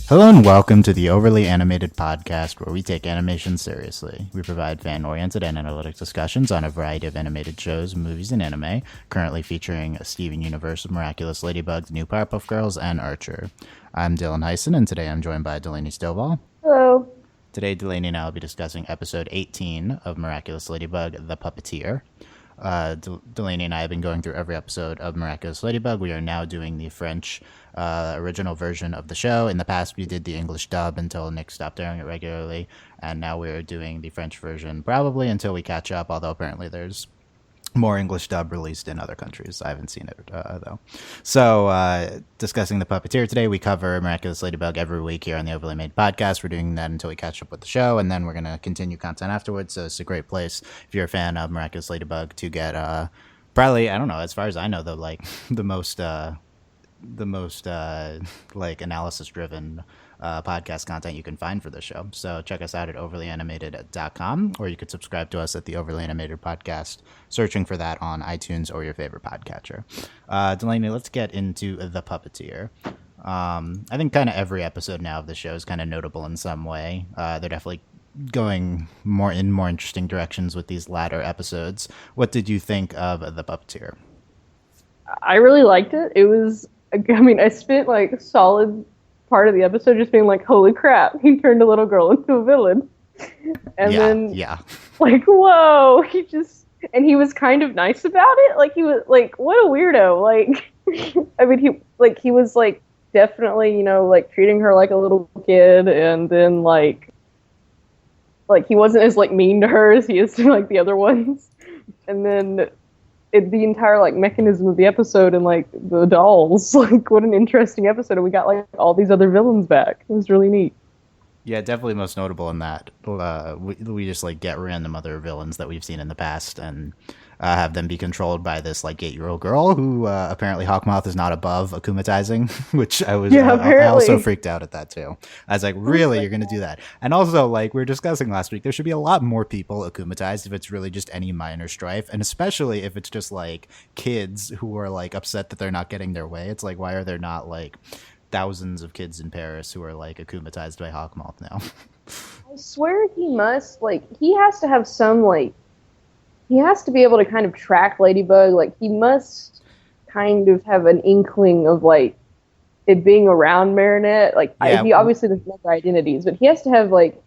Hello and welcome to the Overly Animated Podcast, where we take animation seriously. We provide fan-oriented and analytic discussions on a variety of animated shows, movies, and anime, currently featuring Steven Universe, Miraculous Ladybug, The New Powerpuff Girls, and Archer. I'm Dylan Hysen, and today I'm joined by Delaney Stovall. Hello. Today, Delaney and I will be discussing episode 18 of Miraculous Ladybug, The Puppeteer. Delaney and I have been going through every episode of Miraculous Ladybug. We are now doing the French original version of the show. In the past, we did the English dub until Nick stopped airing it regularly, and now we're doing the French version probably until we catch up, although apparently there's more English dub released in other countries. I haven't seen it, though. So, discussing The Puppeteer today, we cover Miraculous Ladybug every week here on the Overly Made podcast. We're doing that until we catch up with the show, and then we're going to continue content afterwards. So it's a great place, if you're a fan of Miraculous Ladybug, to get probably, I don't know, as far as I know, though, like the most like analysis-driven podcast content you can find for this show. So check us out at overlyanimated.com, or you could subscribe to us at the Overly Animated Podcast, searching for that on iTunes or your favorite podcatcher. Delaney, let's get into The Puppeteer. I think kind of every episode now of the show is kind of notable in some way. They're definitely going more interesting directions with these latter episodes. What did you think of The Puppeteer? I really liked it. I spent like a solid part of the episode just being like, holy crap, he turned a little girl into a villain. And then, like, whoa, he was kind of nice about it. Like, he was like, what a weirdo. Like, I mean, he was like definitely, like treating her like a little kid, and then like he wasn't as like mean to her as he is to like the other ones. And then the entire like mechanism of the episode and like the dolls, like what an interesting episode, and we got like all these other villains back. It was really neat. Yeah, definitely most notable in that we just like get random other villains that we've seen in the past and have them be controlled by this like 8-year-old girl who apparently Hawkmoth is not above akumatizing, which I was I also freaked out at that too. I was like, really, you're gonna do that? And also, like we were discussing last week, there should be a lot more people akumatized if it's really just any minor strife, and especially if it's just like kids who are like upset that they're not getting their way. It's like, why are there not like thousands of kids in Paris who are like akumatized by Hawkmoth now? I swear he has to have some like, he has to be able to kind of track Ladybug. Like, he must kind of have an inkling of, like, it being around Marinette. Like, yeah. He obviously doesn't know their identities, but he has to have, like,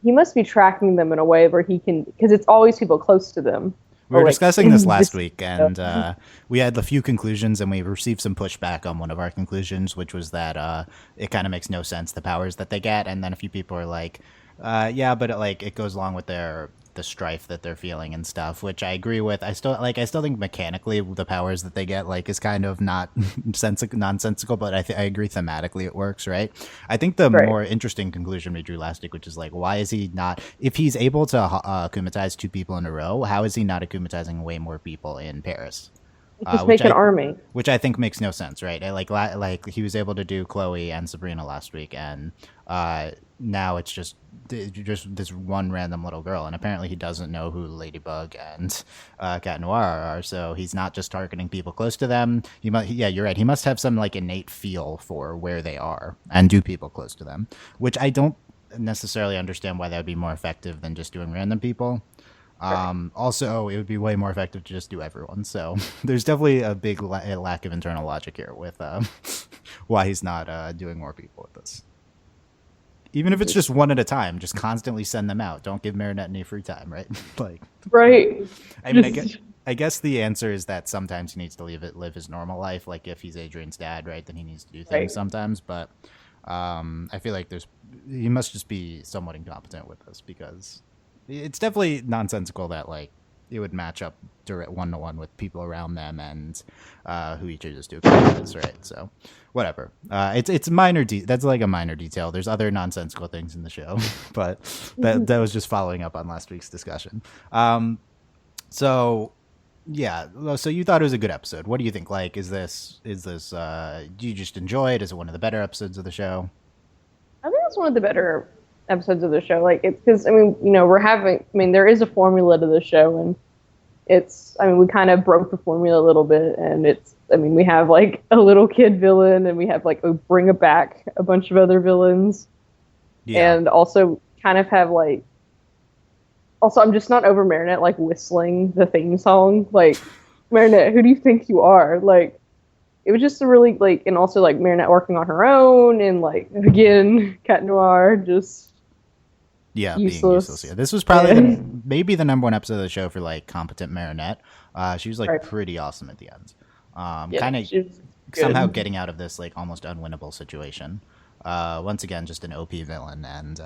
he must be tracking them in a way where he can, because it's always people close to them. We were discussing this last week, and we had a few conclusions, and we received some pushback on one of our conclusions, which was that it kind of makes no sense, the powers that they get, and then a few people are like, yeah, but it goes along with the strife that they're feeling and stuff, which I agree with. I still think mechanically the powers that they get like is kind of not nonsensical, but I agree thematically it works, right? I think the more interesting conclusion we drew last week, which is like, why is he not, if he's able to akumatize 2 people in a row, how is he not akumatizing way more people in Paris? Just make an army, which I think makes no sense, right? Like he was able to do Chloe and Sabrina last week, and now it's just this one random little girl, and apparently he doesn't know who Ladybug and Cat Noir are, so he's not just targeting people close to them. Yeah, you're right. He must have some like innate feel for where they are and do people close to them, which I don't necessarily understand why that would be more effective than just doing random people. Also, it would be way more effective to just do everyone. So there's definitely a big lack of internal logic here with why he's not doing more people with this. Even if it's just one at a time, just constantly send them out. Don't give Marinette any free time, right? Right. I mean, I guess the answer is that sometimes he needs to live his normal life. Like if he's Adrian's dad, right, then he needs to do things sometimes. But I feel like he must just be somewhat incompetent with this, because it's definitely nonsensical that like it would match up direct 1-to-1 with people around them and who he chooses to is, right? So whatever. It's minor. That's like a minor detail. There's other nonsensical things in the show, but that was just following up on last week's discussion. So yeah. So you thought it was a good episode. What do you think? Like, is this do you just enjoy it? Is it one of the better episodes of the show? I think it's one of the better episodes of the show. Like, it's because, I mean, there is a formula to the show, and we kind of broke the formula a little bit, and we have like a little kid villain, and we have like bring back a bunch of other villains, and also kind of have like. Also, I'm just not over Marinette like whistling the theme song. Like, Marinette, who do you think you are? Like, it was just a really like, and also like Marinette working on her own, and like again, Cat Noir just being useless. Yeah, this was probably maybe the number one episode of the show for like competent Marinette. She was like pretty awesome at the end. Kind of somehow getting out of this like almost unwinnable situation. Once again, just an OP villain, and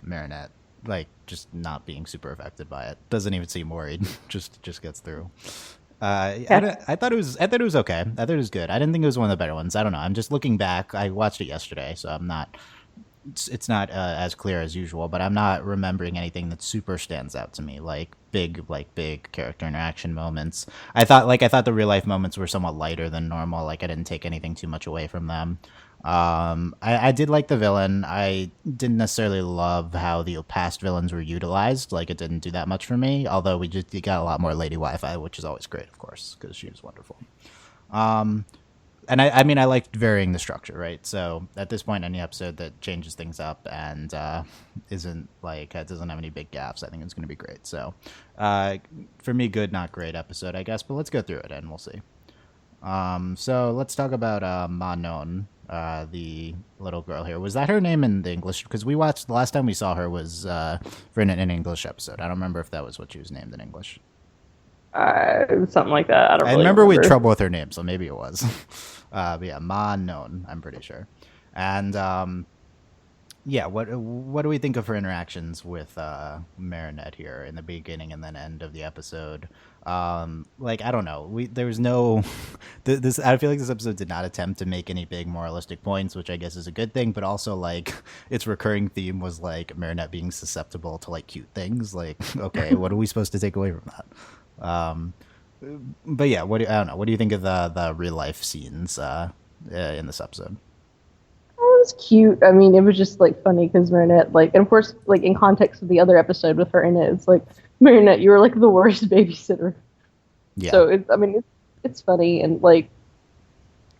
Marinette like just not being super affected by it. Doesn't even seem worried. just gets through. I thought it was okay. I thought it was good. I didn't think it was one of the better ones. I don't know. I'm just looking back. I watched it yesterday, so I'm not. It's not as clear as usual, but I'm not remembering anything that super stands out to me, like big character interaction moments. I thought the real life moments were somewhat lighter than normal. Like I didn't take anything too much away from them. I did like the villain. I didn't necessarily love how the past villains were utilized. Like it didn't do that much for me. Although we got a lot more Lady Wi-Fi, which is always great, of course, because she was wonderful. And I liked varying the structure, right? So at this point, any episode that changes things up and isn't like doesn't have any big gaps, I think it's going to be great. So for me, good, not great episode, I guess. But let's go through it and we'll see. So let's talk about Manon, the little girl here. Was that her name in the English? Because we watched the last time we saw her was for an English episode. I don't remember if that was what she was named in English. Something like that. I remember we had trouble with her name, so maybe it was. But yeah, Manon, I'm pretty sure. And what do we think of her interactions with Marinette here in the beginning and then end of the episode? Like I don't know. There was no this. I feel like this episode did not attempt to make any big moralistic points, which I guess is a good thing. But also, like its recurring theme was like Marinette being susceptible to like cute things. Like, okay, what are we supposed to take away from that? But yeah, I don't know. What do you think of the real life scenes in this episode? It was cute. I mean, it was just like funny because Marinette, like, and of course, like in context of the other episode with her in it, it's like Marinette, you were like the worst babysitter. Yeah. So it's funny and like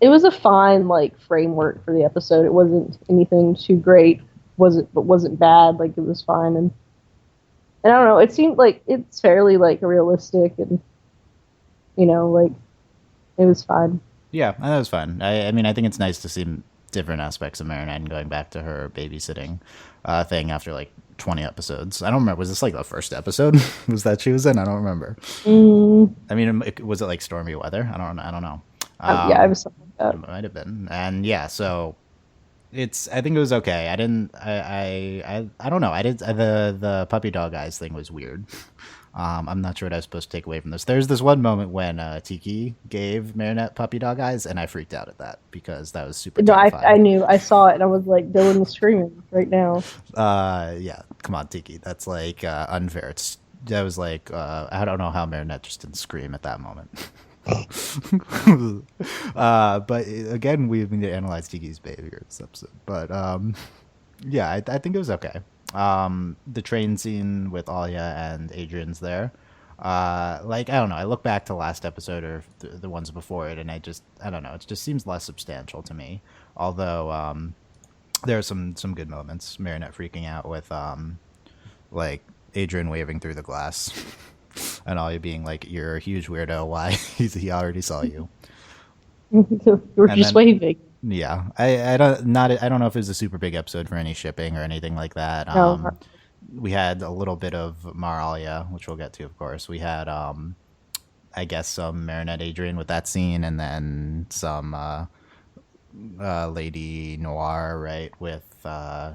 it was a fine like framework for the episode. It wasn't anything too great, wasn't bad. Like it was fine and I don't know. It seemed like it's fairly like realistic and like it was fine. Yeah, that was fun. I mean, I think it's nice to see different aspects of Marinette and going back to her babysitting thing after like 20 episodes. I don't remember. Was this like the first episode? Was that she was in? I don't remember. I mean, was it like stormy weather? I don't know. Yeah, it was something like that. It might have been. And yeah, so I think it was okay. I don't know. The puppy dog eyes thing was weird. I'm not sure what I was supposed to take away from this. There's this one moment when Tiki gave Marinette puppy dog eyes, and I freaked out at that because that was super terrifying. I knew. I saw it, and I was like, Dylan was screaming right now. Yeah, come on, Tiki. That's like unfair. That was like, I don't know how Marinette just didn't scream at that moment. But again, we need to analyze Tiki's behavior this episode. But yeah, I think it was okay. The train scene with Alia and Adrian's there. Like I don't know. I look back to last episode or the ones before it, and I don't know. It just seems less substantial to me. Although there are some good moments. Marinette freaking out with like Adrian waving through the glass. And Alia being like, "You're a huge weirdo. Why? He already saw you." We're just waving. Yeah, I don't know if it was a super big episode for any shipping or anything like that. No. We had a little bit of Maralia, which we'll get to, of course. We had, I guess, some Marinette Adrian with that scene, and then some Lady Noir, right? With like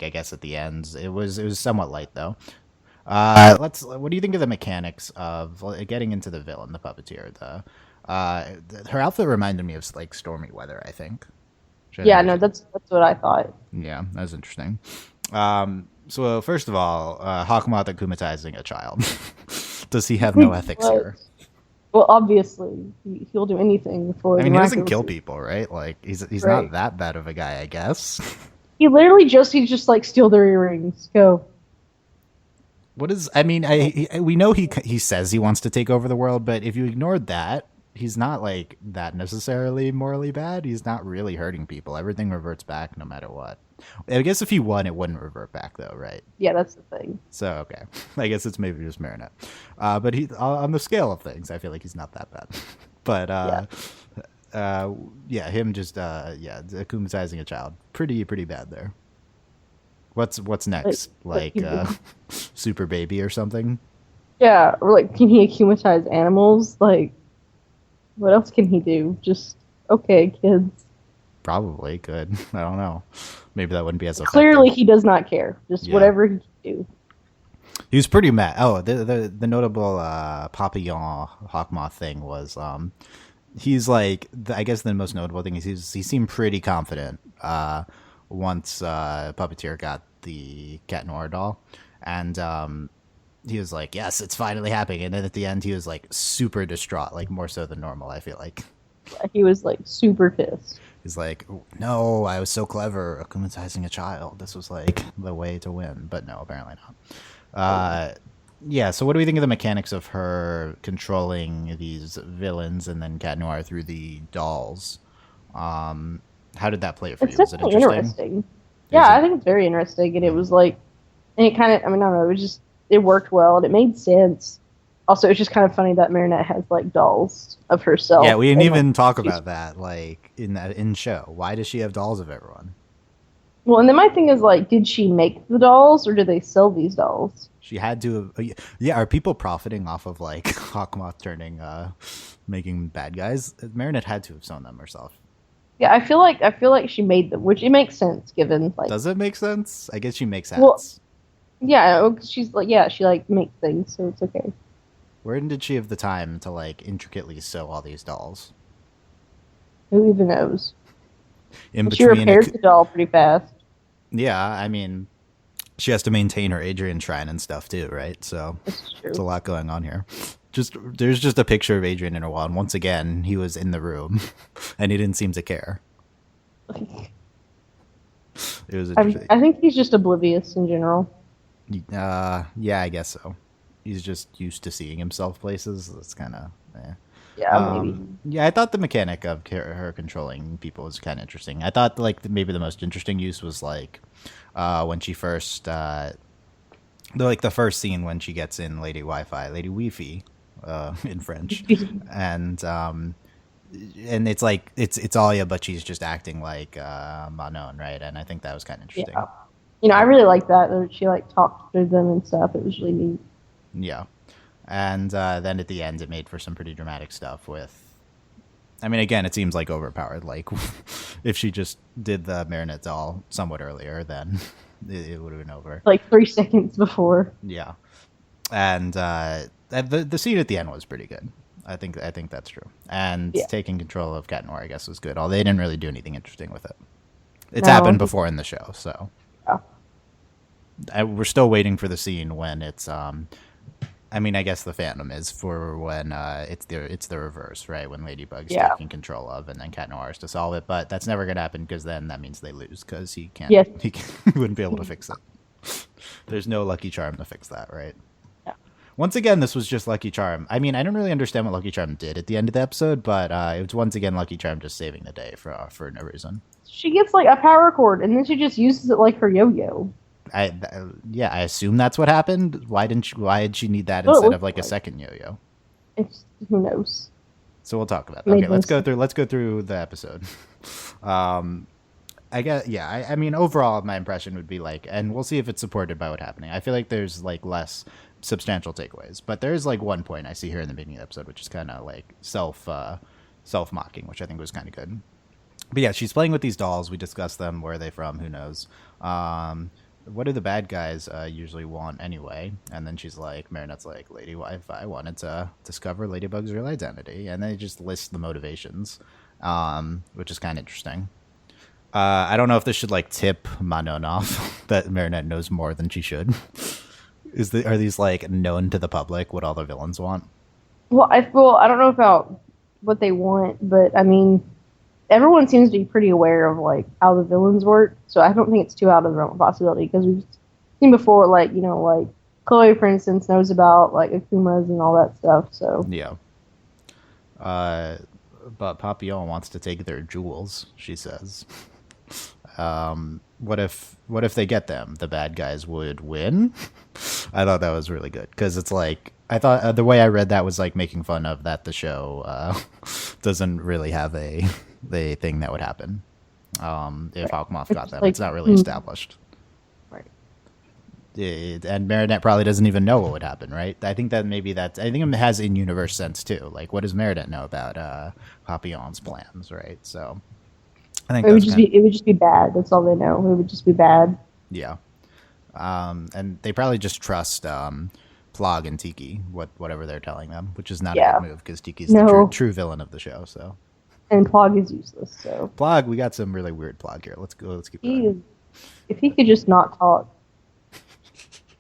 I guess at the end, it was somewhat light though. What do you think of the mechanics of getting into the villain, the puppeteer? Her outfit reminded me of like stormy weather, I think. Yeah, no, that's what I thought. Yeah, that was interesting. So first of all, Hakumata kumatizing a child. Does he have no ethics here? Well, obviously, he'll do anything for. I mean, he doesn't kill people, right? Like he's right. Not that bad of a guy, I guess. He's just like steal their earrings, go. What is? I mean, we know he says he wants to take over the world, but if you ignored that, he's not like that necessarily morally bad. He's not really hurting people. Everything reverts back no matter what. I guess if he won, it wouldn't revert back though, right? Yeah, that's the thing. So okay, I guess it's maybe just Marinette. But he on the scale of things, I feel like he's not that bad. But him just akumatizing a child, pretty bad there. What's next? Like super baby or something? Yeah, or like, can he akumatize animals? Like, what else can he do? Just, okay, kids. Probably could. I don't know. Maybe that wouldn't be as effective. Clearly, he does not care. Just whatever he can do. He was pretty mad. Oh, the notable Papillon Hawkmoth thing was he's like, I guess the most notable thing is he seemed pretty confident once Puppeteer got the Cat Noir doll, and he was like, yes, it's finally happening. And then at the end he was like super distraught, like more so than normal, I feel like. He was like super pissed. He's like, no, I was so clever akumatizing a child. This was like the way to win, but no, apparently not. So what do we think of the mechanics of her controlling these villains and then Cat Noir through the dolls? How did that play for you? Was it interesting? Yeah, I think it's very interesting, and it was like, and it kind of, I mean, I don't know, it worked well, and it made sense. Also, it's just kind of funny that Marinette has like dolls of herself. Yeah, we didn't even talk about that, like in show. Why does she have dolls of everyone? Well, and then my thing is like, did she make the dolls or did they sell these dolls? She had to. Yeah, are people profiting off of like Hawkmoth turning, making bad guys? Marinette had to have sewn them herself. Yeah, I feel like she made them, which it makes sense given like. Does it make sense? I guess she makes hats. Well, yeah, she's like she like makes things, so it's okay. Where did she have the time to like intricately sew all these dolls? Who even knows? She repairs the doll pretty fast. Yeah, I mean, she has to maintain her Adrian shrine and stuff too, right? So it's a lot going on here. There's just a picture of Adrian in her wall, and once again, he was in the room, and he didn't seem to care. It was. I think he's just oblivious in general. Yeah, I guess so. He's just used to seeing himself places. It's kind of. Yeah, maybe. Yeah, I thought the mechanic of her controlling people was kind of interesting. I thought like maybe the most interesting use was like when she first, the first scene when she gets in Lady Wi-Fi, in French, and it's like it's Alia, but she's just acting like Manon, right? And I think that was kind of interesting. Yeah. I really like that she like talked to them and stuff. It was really neat. Yeah. And then at the end, it made for some pretty dramatic stuff with... I mean, again, it seems like overpowered. Like, if she just did the Marinette doll somewhat earlier, then it would have been over. Like 3 seconds before. Yeah. And the scene at the end was pretty good. I think that's true. And taking control of Cat Noir, I guess, was good. Although they didn't really do anything interesting with it. It's happened before in the show, so... Yeah. We're still waiting for the scene when it's... I mean, I guess the Phantom is for when it's the reverse, right? When Ladybug's taking control of, and then Cat Noir is to solve it. But that's never going to happen because then that means they lose because he can't. Yes. He wouldn't be able to fix it. There's no Lucky Charm to fix that, right? Yeah. Once again, this was just Lucky Charm. I mean, I don't really understand what Lucky Charm did at the end of the episode, but it was once again Lucky Charm just saving the day for no reason. She gets like a power cord, and then she just uses it like her yo-yo. I assume that's what happened. Why did she need that instead of like a second yo-yo? Who knows? So we'll talk about that. Okay, let's go through the episode. I guess I mean overall my impression would be like, and we'll see if it's supported by what's happening. I feel like there's like less substantial takeaways, but there's like one point I see here in the beginning of the episode which is kind of like self-mocking, which I think was kind of good. But yeah, she's playing with these dolls. We discussed them. Where are they from? Who knows? What do the bad guys usually want anyway? And then she's like, Marinette's like, Lady Wi-Fi wanted to discover Ladybug's real identity. And they just list the motivations, which is kind of interesting. I don't know if this should like tip Manon off that Marinette knows more than she should. Are these like known to the public what all the villains want? Well, I don't know about what they want, but I mean, everyone seems to be pretty aware of like how the villains work, so I don't think it's too out of the realm of possibility because we've seen before, like like Chloe, for instance, knows about like Akumas and all that stuff. So yeah. But Papillon wants to take their jewels. She says. What if they get them? The bad guys would win. I thought that was really good because it's like I thought the way I read that was like making fun of that the show doesn't really have a thing that would happen if Hawkmoth got them. Like, it's not really established. Right. And Marinette probably doesn't even know what would happen, right? I think that maybe I think it has in-universe sense too. Like, what does Marinette know about Papillon's plans, right? So. I think it would just be bad. That's all they know. It would just be bad. Yeah, and they probably just trust Plog and Tiki, whatever they're telling them, which is not a good move because Tiki's the true villain of the show. So, and Plog is useless. So Plog, we got some really weird Plog here. Let's keep going. If he could just not talk.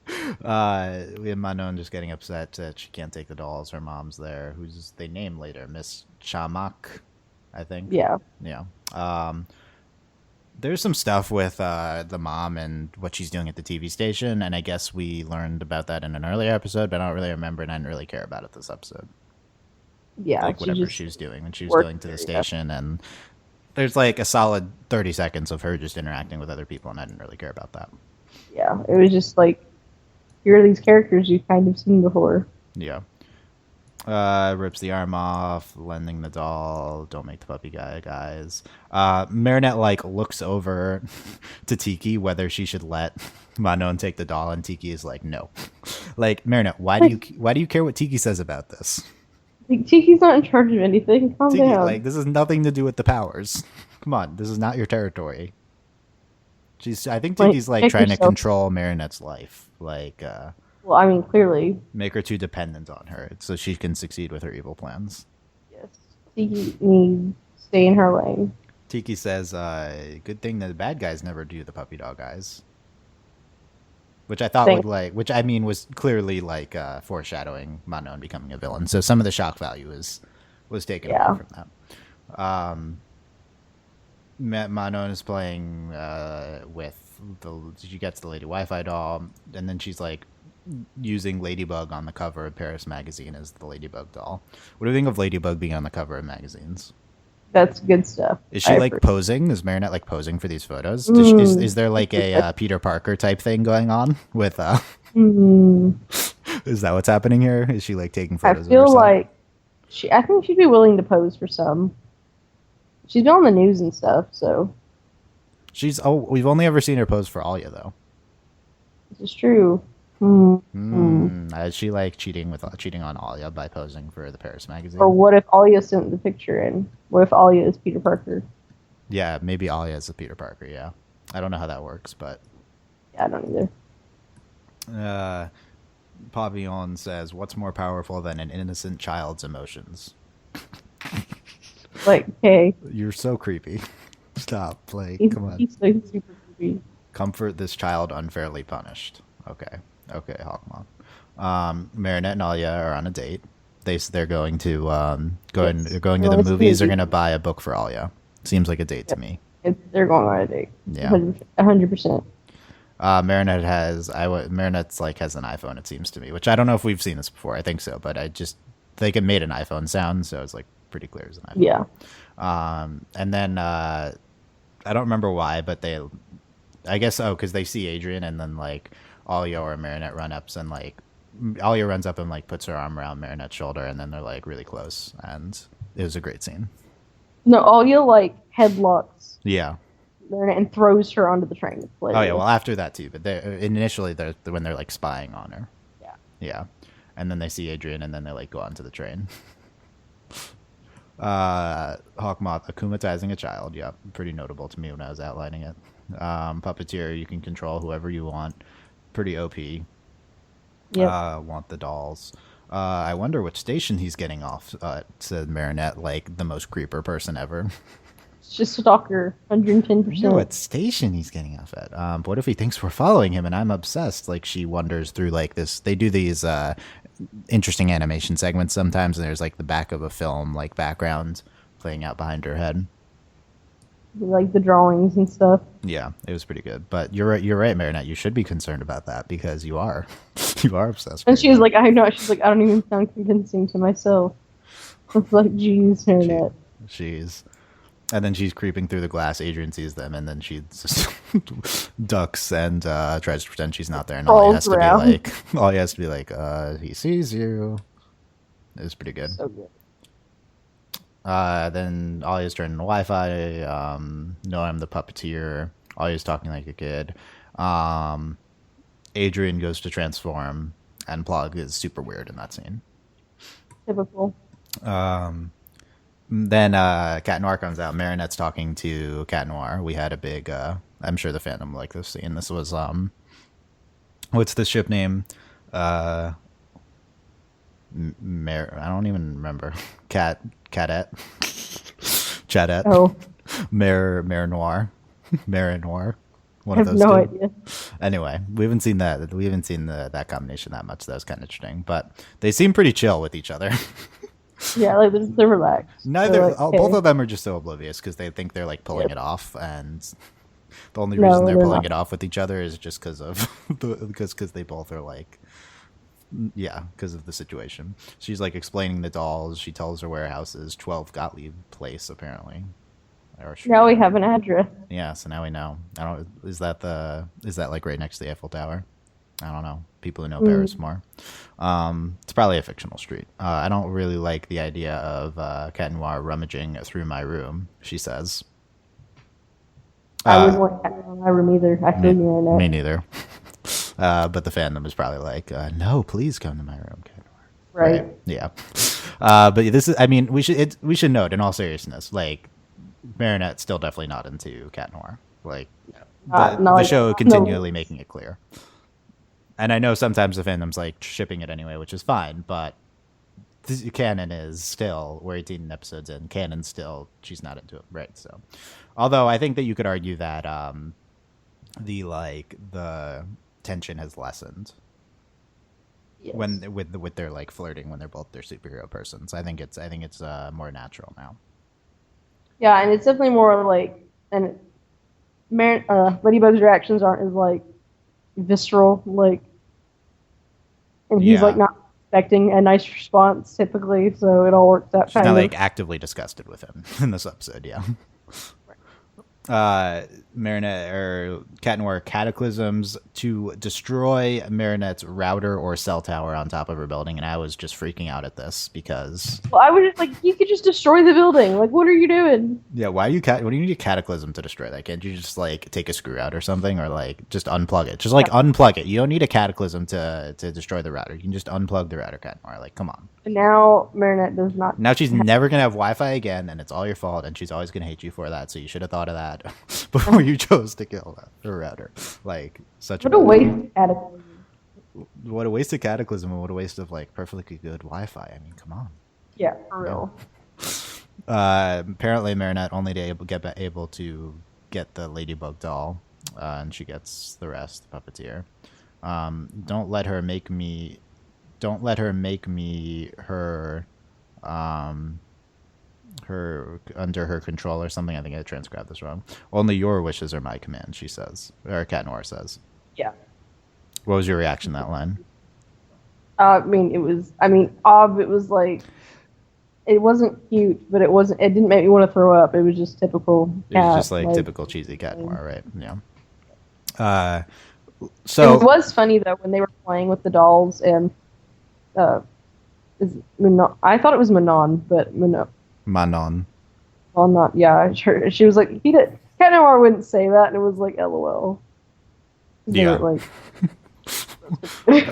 We have Manon just getting upset that she can't take the dolls. Her mom's there, who's they name later, Miss Chamak, I think. Yeah. Yeah. There's some stuff with the mom and what she's doing at the TV station, and I guess we learned about that in an earlier episode, but I don't really remember, and I didn't really care about it this episode. Yeah, like whatever she was doing when she was going to the station, and there's like a solid 30 seconds of her just interacting with other people, and I didn't really care about that. Yeah, it was just like, here are these characters you've kind of seen before. Yeah. Rips the arm off, lending the doll. Don't make the puppy guys. Marinette like looks over to Tiki whether she should let Manon take the doll, and Tiki is like, no. Like, Marinette, why do you care what Tiki says about this? Like, Tiki's not in charge of anything. Calm down. Like, this has nothing to do with the powers. Come on, this is not your territory. I think Tiki's like trying to control Marinette's life. Like, well, I mean, clearly. Make her too dependent on her so she can succeed with her evil plans. Yes. Tiki needs to stay in her lane. Tiki says, good thing that the bad guys never do the puppy dog eyes. Which I thought which I mean was clearly like foreshadowing Manon becoming a villain. So some of the shock value was taken away from that. Manon is playing with she gets the Lady Wi-Fi doll, and then she's like using Ladybug on the cover of Paris magazine as the Ladybug doll. What do you think of Ladybug being on the cover of magazines? That's good stuff. Is she posing? Is Marinette like posing for these photos? Is there like a Peter Parker type thing going on with Is that what's happening here? Is she like taking photos of herself? I think she'd be willing to pose for some. She's been on the news and stuff, so. We've only ever seen her pose for Alia though. This is true. Is she like cheating on Alia by posing for the Paris magazine? Or what if Alia sent the picture in? What if Alia is Peter Parker? Yeah, maybe Alia is a Peter Parker. Yeah, I don't know how that works, but yeah, I don't either. Papillon says, "What's more powerful than an innocent child's emotions?" Like, hey, you're so creepy. Stop, like, come on. He's so super creepy. Comfort this child unfairly punished. Okay, Hawkmoth. Marinette and Alia are on a date. They're going to they're going to the movies. They're going to buy a book for Alia. Seems like a date to me. They're going on a date. Yeah, 100%. Marinette Marinette's like has an iPhone. It seems to me, which I don't know if we've seen this before. I think so, but I just think it made an iPhone sound, so it's like pretty clear as an iPhone. Yeah. And then I don't remember why, but I guess because they see Adrian, and then like Alia or Marinette run up, and like Alia runs up and like puts her arm around Marinette's shoulder, and then they're like really close, and it was a great scene. No, Alia like headlocks. Yeah. Marinette and throws her onto the train. Oh yeah, well after that too, but initially when they're like spying on her. Yeah. Yeah, and then they see Adrian, and then they like go onto the train. Hawkmoth akumatizing a child. Yeah, pretty notable to me when I was outlining it. Puppeteer, you can control whoever you want. Pretty OP. Yeah. Want the dolls. I wonder which station he's getting off, said Marinette, like the most creeper person ever. It's just Stalker, 110%. You know what station he's getting off at. But what if he thinks we're following him and I'm obsessed? Like, she wonders through like this. They do these interesting animation segments sometimes, and there's like the back of a film, like background playing out behind her head. like the drawings and stuff. Yeah, it was pretty good. But you're right. You're right, Marinette. You should be concerned about that because you are, you are obsessed. And she's like, I know. She's like, I don't even sound convincing to myself. It's like, geez, Marinette. She's, and then she's creeping through the glass. Adrian sees them, and then she just ducks and tries to pretend she's not there. And all he has to be like, he sees you. It was pretty good. So good. Then Ollie's turning to Wi-Fi. No, I'm the puppeteer. Ollie's talking like a kid. Adrian goes to transform, and Plug is super weird in that scene. Typical. Then Cat Noir comes out. Marinette's talking to Cat Noir. We had a big. I'm sure the fandom liked this scene. This was what's the ship name? I don't even remember. Cadette. Chatette. Oh. Mare Noir. Mare Noir. One I of have those no two. idea. Anyway, we haven't seen that. We haven't seen that combination that much. That was kind of interesting. But they seem pretty chill with each other. Yeah, like they're relaxed. Both of them are just so oblivious because they think they're like pulling it off, and the only reason they're pulling it off with each other is just because of because they both are like, yeah, because of the situation. She's like explaining the dolls. She tells her where her house is, 12 Gottlieb Place, apparently. Now we have an address. Yeah, so now we know. I don't. Is that like right next to the Eiffel Tower? I don't know. People who know Paris more. It's probably a fictional street. I don't really like the idea of Cat Noir rummaging through my room, she says. I wouldn't want Cat Noir in my room either. I feel you on that. Me neither. But the fandom is probably like, no, please come to my room, Cat Noir. Right. Yeah. But this is. I mean, we should note in all seriousness, like, Marinette's still definitely not into Cat Noir. Like, the show continually making it clear. And I know sometimes the fandom's like shipping it anyway, which is fine, but canon is still, we're 18 episodes in, canon still, she's not into it, right? So, although I think that you could argue that the tension has lessened. Yes. When with their like flirting when they're both their superhero persons. I think it's more natural now. Yeah, and it's definitely more like, and Ladybug's reactions aren't as like visceral, like, and he's like not expecting a nice response typically, so it all works out. She's not like actively disgusted with him in this episode, yeah. Marinette or Cat Noir cataclysms to destroy Marinette's router or cell tower on top of her building, and I was just freaking out at this because. Well, I was just like, you could just destroy the building. Like, what are you doing? Yeah, why are you? What do you need a cataclysm to destroy that? Can't you just like take a screw out or something, or like just unplug it? Just like unplug it. You don't need a cataclysm to destroy the router. You can just unplug the router, Cat Noir. Like, come on. And now Marinette does not. Now she's never gonna have Wi-Fi again, and it's all your fault, and she's always gonna hate you for that. So you should have thought of that before you chose to kill the router. Like such. What a waste of cataclysm. What a waste of cataclysm, and what a waste of like perfectly good Wi-Fi. I mean, come on. Yeah, for real. Apparently, Marinette only able to get the Ladybug doll, and she gets the rest. The Puppeteer. Don't let her make me her under her control or something. I think I transcribed this wrong. Only your wishes are my command, she says. Or Cat Noir says. Yeah. What was your reaction to that line? It was like, it wasn't cute, but it didn't make me want to throw up. It was just typical cat. It was just like typical cheesy Cat Noir, right? Yeah. So it was funny though when they were playing with the dolls and I thought it was Manon, but Manon. Well, not yeah. She was like Cat Noir wouldn't say that, and it was like LOL. Yeah. Like,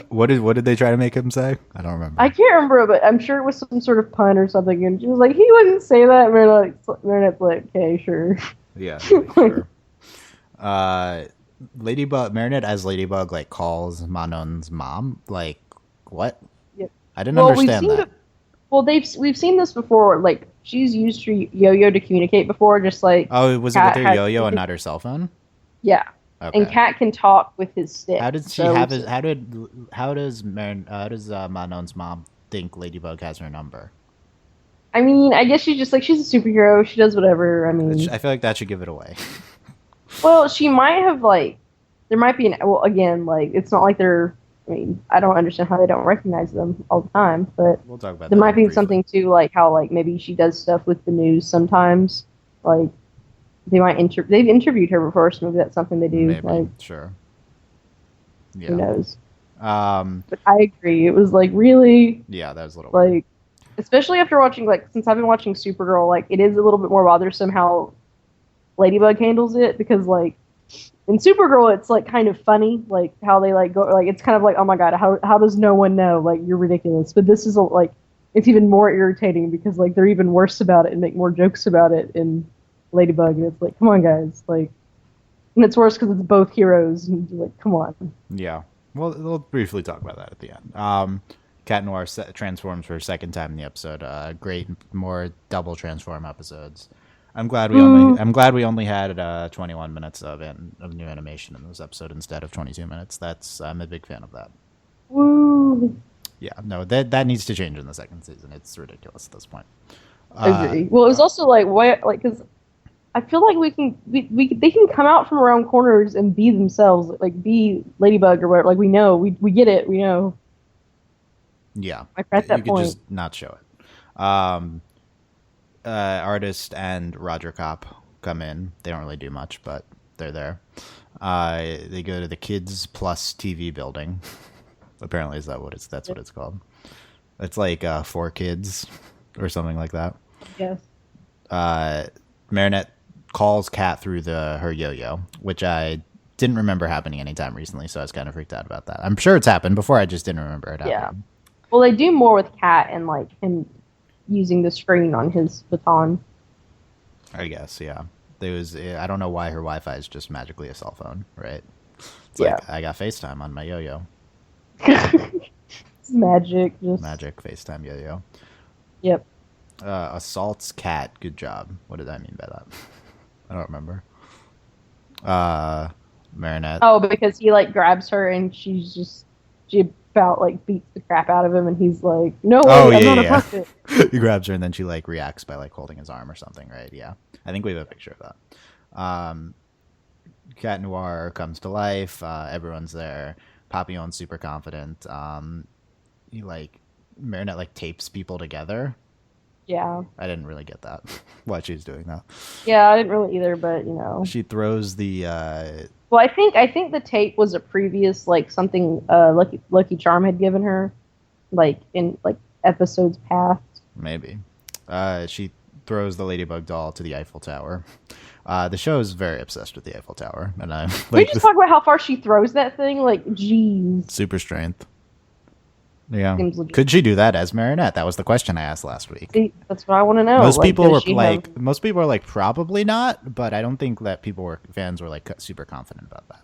what did they try to make him say? I don't remember. I can't remember, but I'm sure it was some sort of pun or something. And she was like, "He wouldn't say that." And Marinette's like, "Okay, sure." Yeah, sure. Marinette as Ladybug like calls Manon's mom. Like, what? Yep. I didn't understand that. We've seen this before. Like, she's used her yo-yo to communicate before, just like. Oh, was it with her yo-yo and not her cell phone? Yeah. Okay. And Cat can talk with his stick. How did she have his? How does Manon's mom think Ladybug has her number? I mean, I guess she's just like she's a superhero. She does whatever. I mean, I feel like that should give it away. well, she might have like there might be an well again like it's not like they're. I mean, I don't understand how they don't recognize them all the time, but We'll talk about there that might be briefly. something too, like how like maybe she does stuff with the news sometimes. Like they might they've interviewed her before, so maybe that's something they do. Maybe, like sure. Yeah. who knows? Um, But I agree. It was like really yeah, that was a little like, weird. especially after watching like since I've been watching Supergirl, like it is a little bit more bothersome how Ladybug handles it because like in Supergirl it's like kind of funny like how they like go like it's kind of like oh my god how does no one know like you're ridiculous, but this is like it's even more irritating because like they're even worse about it and make more jokes about it in Ladybug, and it's like come on guys, like, and it's worse because it's both heroes and like come on. Yeah. Well, we'll briefly talk about that at the end. Cat Noir transforms for a second time in the episode. Great, more double transform episodes. I'm glad we only had 21 minutes of new animation in this episode instead of 22 minutes. I'm a big fan of that. Woo. Yeah, no, that needs to change in the second season. It's ridiculous at this point. Agree. Well, it was also like why like because I feel like they can come out from around corners and be themselves, like be Ladybug or whatever. Like we get it, we know. Yeah, Like at that you could point, just not show it. Artist and Roger Kopp come in. They don't really do much, but they're there. They go to the Kids Plus TV building. Apparently, that's what it's called. It's like 4Kids or something like that. yes. Marinette calls Kat through her yo-yo, which I didn't remember happening anytime recently, so I was kind of freaked out about that. I'm sure it's happened before, I just didn't remember it happening. Yeah. Well, they do more with Cat and like him using the screen on his baton. I guess, yeah. I don't know why her Wi-Fi is just magically a cell phone, right? It's Yeah. like I got FaceTime on my yo-yo. It's magic, just Magic FaceTime yo-yo. Yep. Assaults Cat. Good job. What did I mean by that? I don't remember. Marinette. Oh, because he like grabs her and she about like beats the crap out of him, and he's like, "No way, I'm not a puppet." He grabs her and then she like reacts by like holding his arm or something, right? Yeah, I think we have a picture of that. Cat Noir comes to life. Everyone's there. Papillon's super confident. He like Marinette like tapes people together. Yeah. I didn't really get that. Why she's doing that. Yeah, I didn't really either, but you know. She throws the Well, I think the tape was a previous like something Lucky Charm had given her, like in like episodes past. Maybe. She throws the Ladybug doll to the Eiffel Tower. The show is very obsessed with the Eiffel Tower, and I'm like, we just talk about how far she throws that thing. Like, jeez. Super strength. Yeah. Could she do that as Marinette? That was the question I asked last week. See, that's what I want to know. Most people are like probably not, but I don't think that fans were like super confident about that.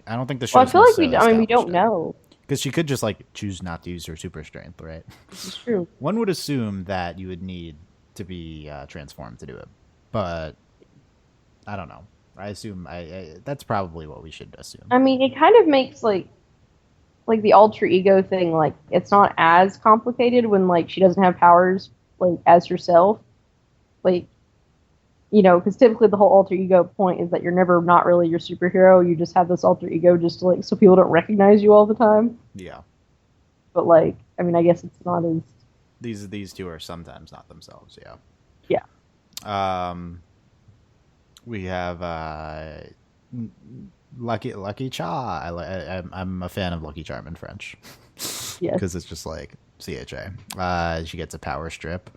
I don't think the show. Well, I feel like we don't know. Because she could just like choose not to use her super strength, right? This is true. One would assume that you would need to be transformed to do it, but I don't know. I assume that's probably what we should assume. I mean, it kind of makes like the alter ego thing, like it's not as complicated when like she doesn't have powers like as herself, like, you know, because typically the whole alter ego point is that you're never not really your superhero. You just have this alter ego just to like so people don't recognize you all the time. Yeah. But like, I mean, I guess it's not as these two are sometimes not themselves. Yeah. Yeah. We have Lucky Cha. I'm a fan of Lucky Charm in French. Yes. Because it's just like CHA. She gets a power strip.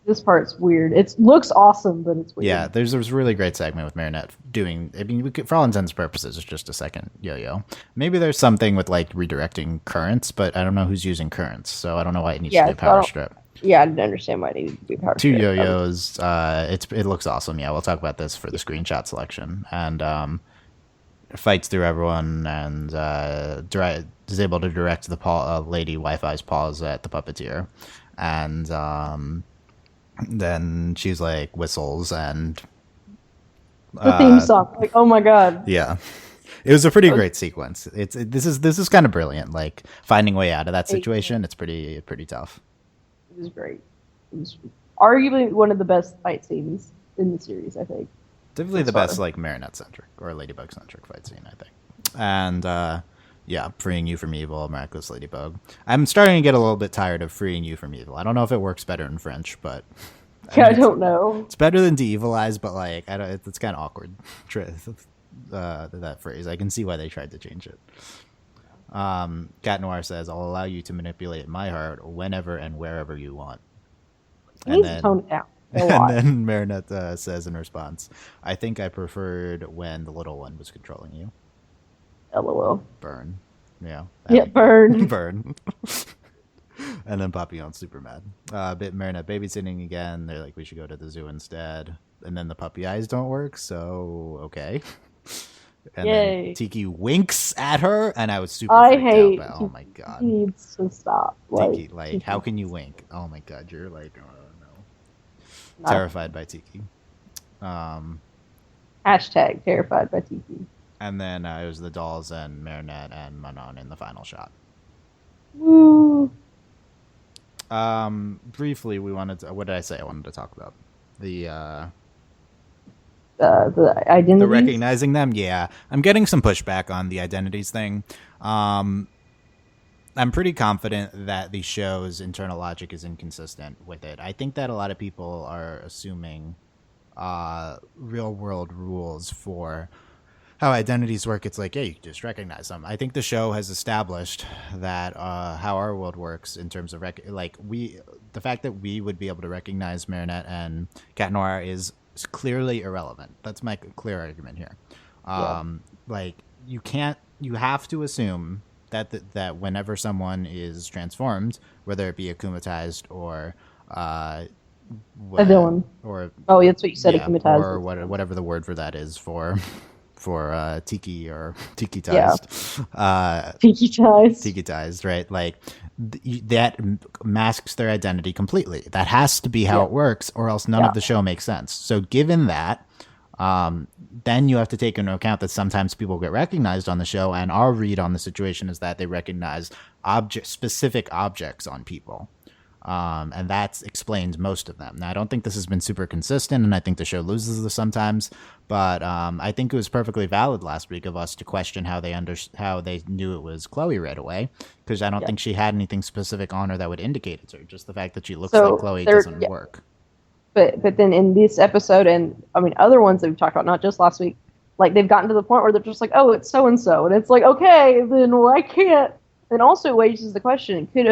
This part's weird. It looks awesome, but it's weird. Yeah, there's a really great segment with Marinette doing. I mean, for all intents and purposes, it's just a second yo-yo. Maybe there's something with like redirecting currents, but I don't know who's using currents, so I don't know why it needs to be a power strip. Yeah, I didn't understand why it needed to be a power strip. Two yo-yos. It looks awesome. Yeah, we'll talk about this for the screenshot selection, and fights through everyone and is able to direct the Lady Wi-Fi's paws at the Puppeteer. And then she's like whistles and the theme song. Like, oh my god. Yeah, it was a pretty great sequence. This is kind of brilliant. Like finding a way out of that situation. It's pretty tough. It was great. It was arguably one of the best fight scenes in the series, I think. Definitely the best, like, Marinette-centric or Ladybug-centric fight scene, I think. And, yeah, freeing you from evil, Miraculous Ladybug. I'm starting to get a little bit tired of freeing you from evil. I don't know if it works better in French, but... I don't know. It's better than de-evilize, but, like, it's kind of awkward, that phrase. I can see why they tried to change it. Cat Noir says, I'll allow you to manipulate my heart whenever and wherever you want. He needs to tone it down. And then Marinette says in response, I think I preferred when the little one was controlling you. LOL. Burn. Yeah. Yeah, burn. Burn. And then Papillon's super mad. Marinette babysitting again. They're like, we should go to the zoo instead. And then the puppy eyes don't work, so okay. And Yay. then Tiki winks at her, and I was super freaked out. Oh my god. He needs to stop. Tiki, like, how can you wink? Oh my god, you're like, oh no. Terrified by Tiki. Hashtag terrified by Tiki. And then it was the dolls and Marinette and Manon in the final shot. Woo. Briefly, we wanted to, what did I say I wanted to talk about? The identities? The recognizing them, yeah. I'm getting some pushback on the identities thing. I'm pretty confident that the show's internal logic is inconsistent with it. I think that a lot of people are assuming real world rules for how identities work. It's like, yeah, you can just recognize them. I think the show has established that how our world works in terms of the fact that we would be able to recognize Marinette and Cat Noir is clearly irrelevant. That's my clear argument here. Like, you have to assume that whenever someone is transformed, whether it be akumatized or a villain, or that's what you said, akumatized, or whatever the word for that is for Tiki or Tiki-tized. Tiki-tized, right? Like, that masks their identity completely. That has to be how it works, or else none of the show makes sense. So given that, then you have to take into account that sometimes people get recognized on the show, and our read on the situation is that they recognize specific objects on people. And that explains most of them. Now, I don't think this has been super consistent, and I think the show loses this sometimes, but I think it was perfectly valid last week of us to question how they knew it was Chloe right away, because I don't think she had anything specific on her that would indicate it's her. Just the fact that she looks like Chloe doesn't work. But then in this episode, and I mean other ones that we've talked about, not just last week, like they've gotten to the point where they're just like, oh, it's so and so, and it's like, okay, then why can't? And also it raises the question: could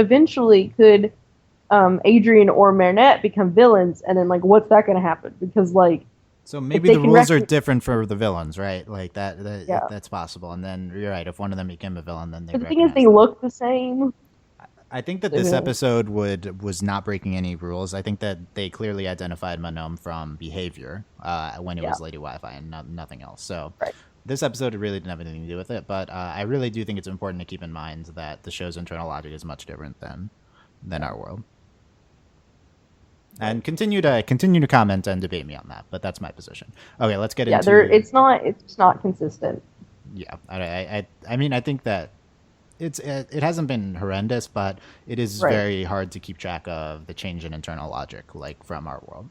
Adrien or Marinette become villains, and then like what's that going to happen? Because like, so maybe the rules are different for the villains, right? Like that's possible. And then you're right, if one of them became a villain, then the thing is they look the same. I think that this episode was not breaking any rules. I think that they clearly identified Manon from behavior when it was Lady Wi-Fi and nothing else. So this episode really didn't have anything to do with it. But I really do think it's important to keep in mind that the show's internal logic is much different than our world. And continue to comment and debate me on that, but that's my position. Okay, let's get into. It's not consistent. Yeah, I mean, I think that it hasn't been horrendous, but it is very hard to keep track of the change in internal logic, like from our world.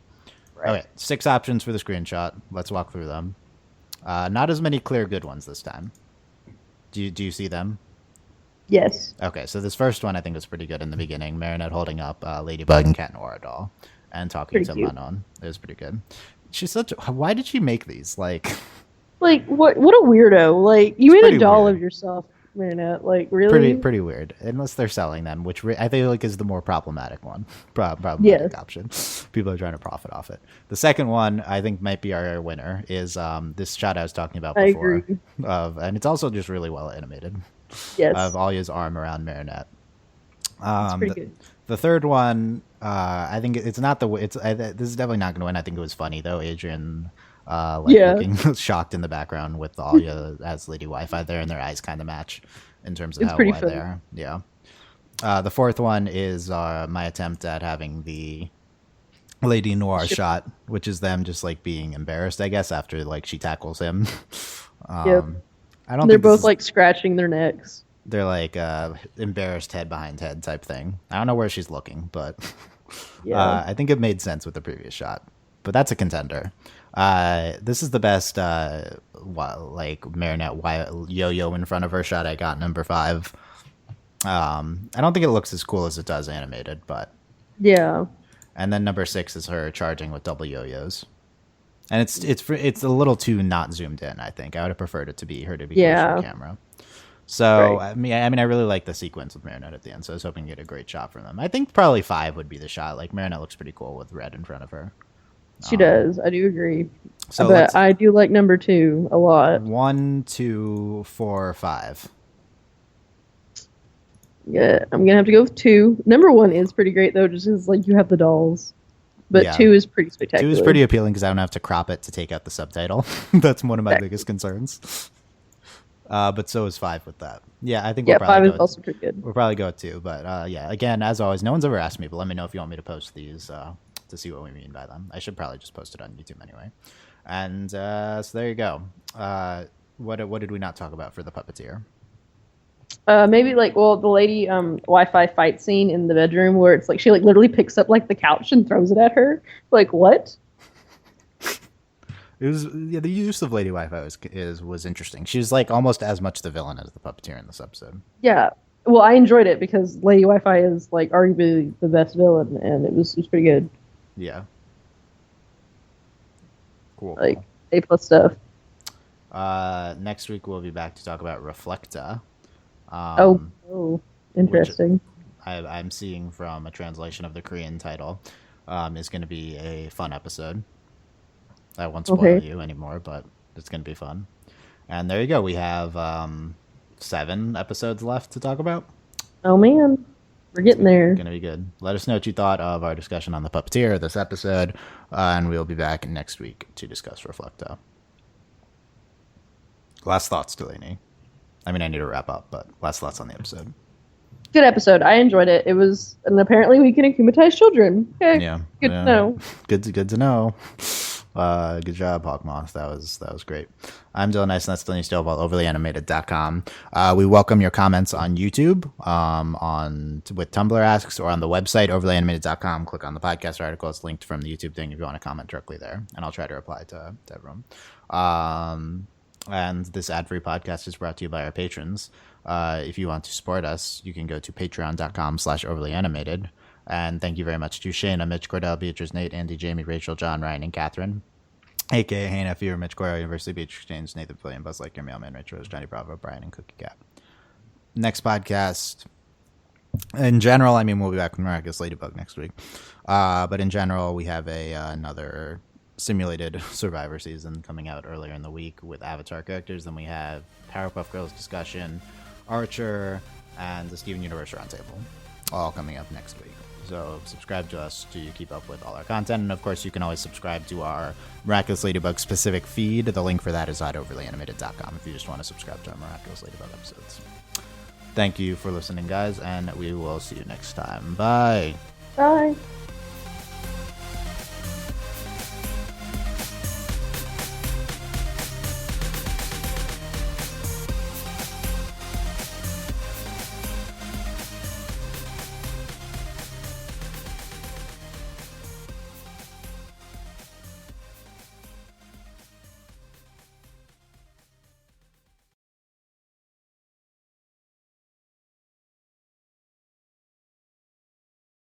Right. Okay, 6 options for the screenshot. Let's walk through them. Not as many clear good ones this time. Do you see them? Yes. Okay, so this first one I think was pretty good in the beginning. Marinette holding up Ladybug and Cat Noir doll and talking to Manon. It was pretty good. She's why did she make these? Like what a weirdo. Like, you made a doll of yourself, Marinette. Like, really? Pretty weird. Unless they're selling them, which I feel like is the more problematic one. Problematic option. People are trying to profit off it. The second one I think might be our winner is this shot I was talking about before. I agree. And it's also just really well animated. Yes. Of Alya's arm around Marinette. It's pretty good. The third one, I think it's not this is definitely not going to win. I think it was funny though. Adrien, looking shocked in the background with Alya as Lady Wi-Fi there, and their eyes kind of match in terms of how wide they are. Yeah. The fourth one is my attempt at having the Lady Noir shot, which is them just like being embarrassed, I guess, after like she tackles him. They're both like scratching their necks. They're like embarrassed head behind head type thing. I don't know where she's looking, but Yeah. I think it made sense with the previous shot, but that's a contender. This is the best, like Marinette yo-yo in front of her shot I got, number 5. I don't think it looks as cool as it does animated, but yeah. And then number 6 is her charging with double yo-yos, and it's a little too not zoomed in. I think I would have preferred it to be her to be closer to the camera. So right. I mean, I really like the sequence with Marinette at the end. So I was hoping to get a great shot from them. I think probably 5 would be the shot. Like Marinette looks pretty cool with red in front of her. She does. I do agree. So but I do like number 2 a lot. 1, 2, 4, 5. Yeah, I'm gonna have to go with 2. Number 1 is pretty great though, just because like you have the dolls. But 2 is pretty spectacular. 2 is pretty appealing because I don't have to crop it to take out the subtitle. That's one of my biggest concerns. But so is 5 with that. Yeah, I think we'll probably 5 is also pretty good. We'll probably go with 2. But yeah, again, as always, no one's ever asked me, but let me know if you want me to post these to see what we mean by them. I should probably just post it on YouTube anyway. And so there you go. What did we not talk about for the Puppeteer? Maybe the lady Wi-Fi fight scene in the bedroom where it's like she like literally picks up like the couch and throws it at her. Like what? It was the use of Lady Wi-Fi was interesting. She's like almost as much the villain as the Puppeteer in this episode. Yeah, well, I enjoyed it because Lady Wi-Fi is like arguably the best villain, and it was pretty good. Yeah. Cool. Like A+ stuff. Next week we'll be back to talk about Reflecta. Interesting. I'm seeing from a translation of the Korean title is going to be a fun episode. I won't spoil you anymore, but it's going to be fun. And there you go. We have 7 episodes left to talk about. Oh, man. We're getting there. It's going to be good. Let us know what you thought of our discussion on the Puppeteer this episode, and we'll be back next week to discuss Reflecta. Last thoughts, Delaney. I mean, I need to wrap up, but last thoughts on the episode. Good episode. I enjoyed it. It was, and apparently we can akumatize children. Okay. Yeah. Good to know. Good to know. Good job, Hawkmoth. That was great. I'm Dylan Nice, and that's Delaney Stovall, overlyanimated.com. We welcome your comments on YouTube, with Tumblr Asks, or on the website, overlyanimated.com. Click on the podcast article. It's linked from the YouTube thing if you want to comment directly there, and I'll try to reply to everyone. And this ad-free podcast is brought to you by our patrons. If you want to support us, you can go to patreon.com/overlyanimated. And thank you very much to Shayna, Mitch, Cordell, Beatrice, Nate, Andy, Jamie, Rachel, John, Ryan, and Catherine. A.K.A. Hannah, Fear, Mitch, Cordell, University Beach Exchange, Nathan, William, Buzz Lightyear, Mailman, Rich Rose, Johnny Bravo, Brian, and Cookie Cat. Next podcast, in general, I mean, we'll be back with Miraculous Ladybug next week. But in general, we have another simulated Survivor season coming out earlier in the week with Avatar characters. Then we have Powerpuff Girls discussion, Archer, and the Steven Universe Roundtable, all coming up next week. So subscribe to us to keep up with all our content. And of course, you can always subscribe to our Miraculous Ladybug specific feed. The link for that is at overlyanimated.com if you just want to subscribe to our Miraculous Ladybug episodes. Thank you for listening, guys, and we will see you next time. Bye. Bye.